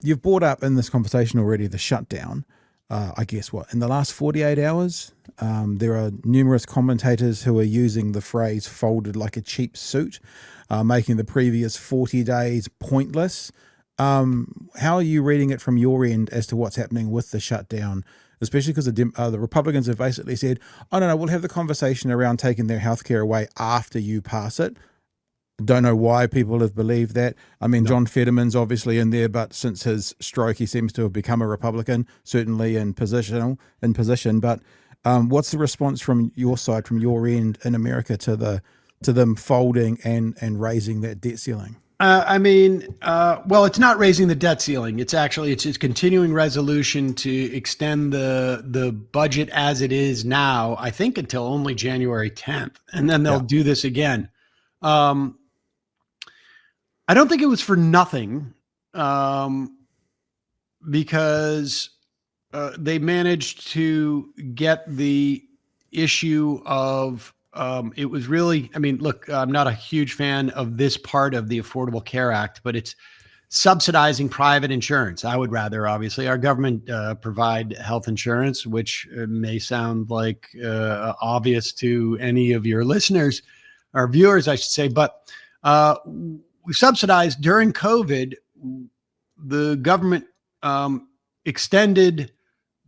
You've brought up in this conversation already the shutdown. I guess what, in the last 48 hours, there are numerous commentators who are using the phrase folded like a cheap suit, making the previous 40 days pointless. How are you reading it from your end as to what's happening with the shutdown? Especially because the Republicans have basically said, "Oh no, we'll have the conversation around taking their healthcare away after you pass it." Don't know why people have believed that. I mean, No. John Fetterman's obviously in there, but since his stroke, he seems to have become a Republican, certainly in position. But what's the response from your side, from your end in America, to them folding and raising that debt ceiling? Well, it's not raising the debt ceiling. It's a continuing resolution to extend the budget as it is now. I think until only January 10th, and then they'll Yeah. do this again. Um, I don't think it was for nothing, because they managed to get the issue of it was really, I mean, look, I'm not a huge fan of this part of the Affordable Care Act, but it's subsidizing private insurance. I would rather, obviously, our government provide health insurance, which may sound like obvious to any of your listeners or viewers, I should say, but we subsidized during COVID. The government extended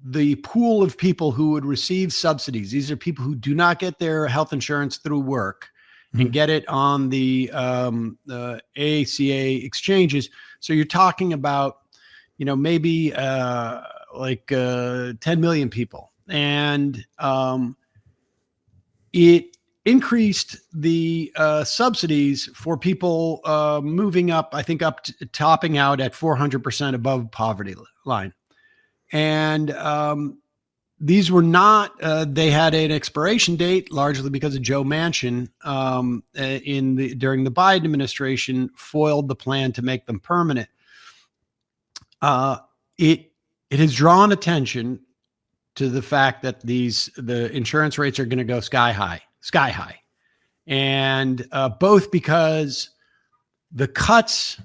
the pool of people who would receive subsidies. These are people who do not get their health insurance through work and get it on the ACA exchanges. So you're talking about, maybe 10 million people. And it increased the subsidies for people moving up, I think up to topping out at 400% above poverty line. And these were not, they had an expiration date largely because of Joe Manchin during the Biden administration foiled the plan to make them permanent. It has drawn attention to the fact that the insurance rates are going to go sky high. And both because the cuts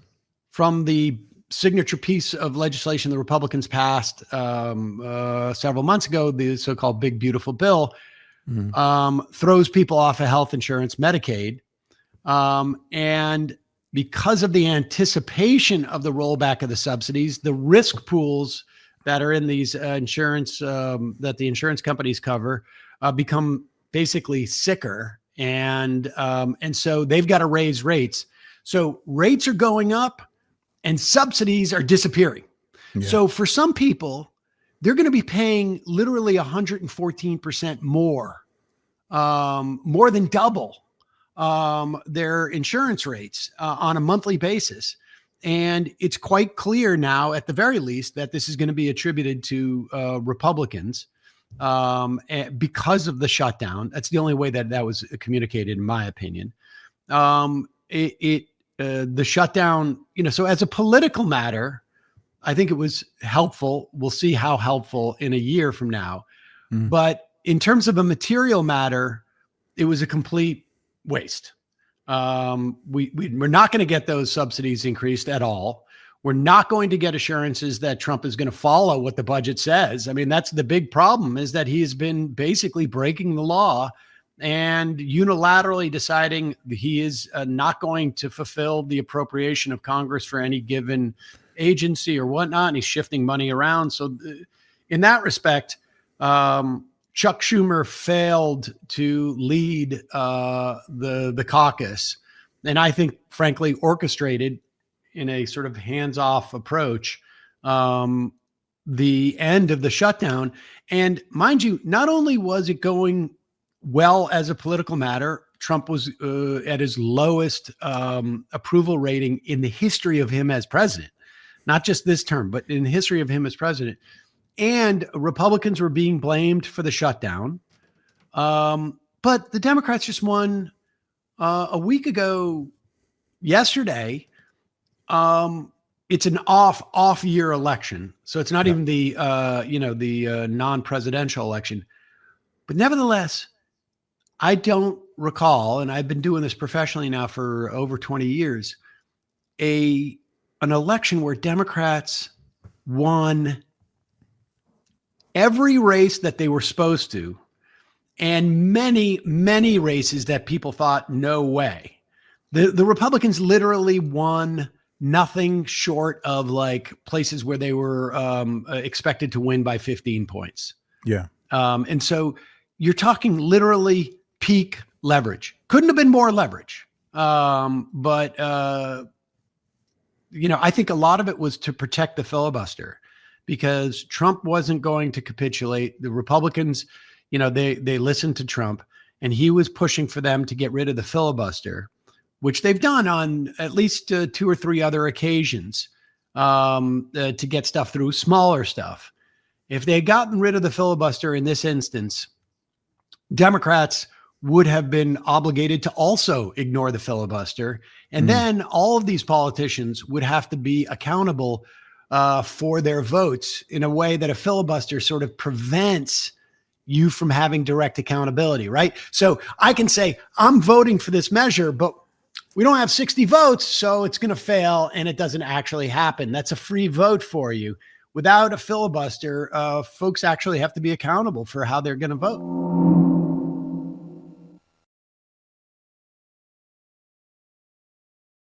from the signature piece of legislation the Republicans passed several months ago, the so-called Big Beautiful Bill, throws people off of health insurance, Medicaid. And because of the anticipation of the rollback of the subsidies, the risk pools that are in these insurance that the insurance companies cover become basically sicker. And so they've got to raise rates. So rates are going up and subsidies are disappearing. Yeah. So for some people, they're going to be paying literally 114% more than double their insurance rates on a monthly basis. And it's quite clear now, at the very least, that this is going to be attributed to Republicans because of the shutdown. That's the only way that was communicated, in my opinion. The shutdown, so as a political matter, I think it was helpful. We'll see how helpful in a year from now. But in terms of a material matter, it was a complete waste. We're not going to get those subsidies increased at all. We're not going to get assurances that Trump is going to follow what the budget says. I mean, that's the big problem, is that he has been basically breaking the law and unilaterally deciding he is not going to fulfill the appropriation of Congress for any given agency or whatnot. And he's shifting money around. So in that respect, Chuck Schumer failed to lead the caucus. And I think, frankly, orchestrated in a sort of hands-off approach the end of the shutdown. And mind you, not only was it going well as a political matter, Trump was at his lowest approval rating in the history of him as president, not just this term, but in the history of him as president. And Republicans were being blamed for the shutdown. But the Democrats just won a week ago yesterday. It's an off year election. So it's not even the non-presidential election. But nevertheless, I don't recall, and I've been doing this professionally now for over 20 years, an election where Democrats won every race that they were supposed to, and many, many races that people thought, no way. The Republicans literally won nothing short of like places where they were expected to win by 15 points. Yeah. And so you're talking literally peak leverage. Couldn't have been more leverage. But I think a lot of it was to protect the filibuster, because Trump wasn't going to capitulate. The Republicans, they listened to Trump, and he was pushing for them to get rid of the filibuster, which they've done on at least 2 or 3 other occasions to get stuff through, smaller stuff. If they had gotten rid of the filibuster in this instance, Democrats would have been obligated to also ignore the filibuster. And then all of these politicians would have to be accountable for their votes in a way that a filibuster sort of prevents you from having direct accountability, right? So I can say, I'm voting for this measure, but we don't have 60 votes, so it's going to fail, and it doesn't actually happen. That's a free vote for you. Without a filibuster, folks actually have to be accountable for how they're going to vote.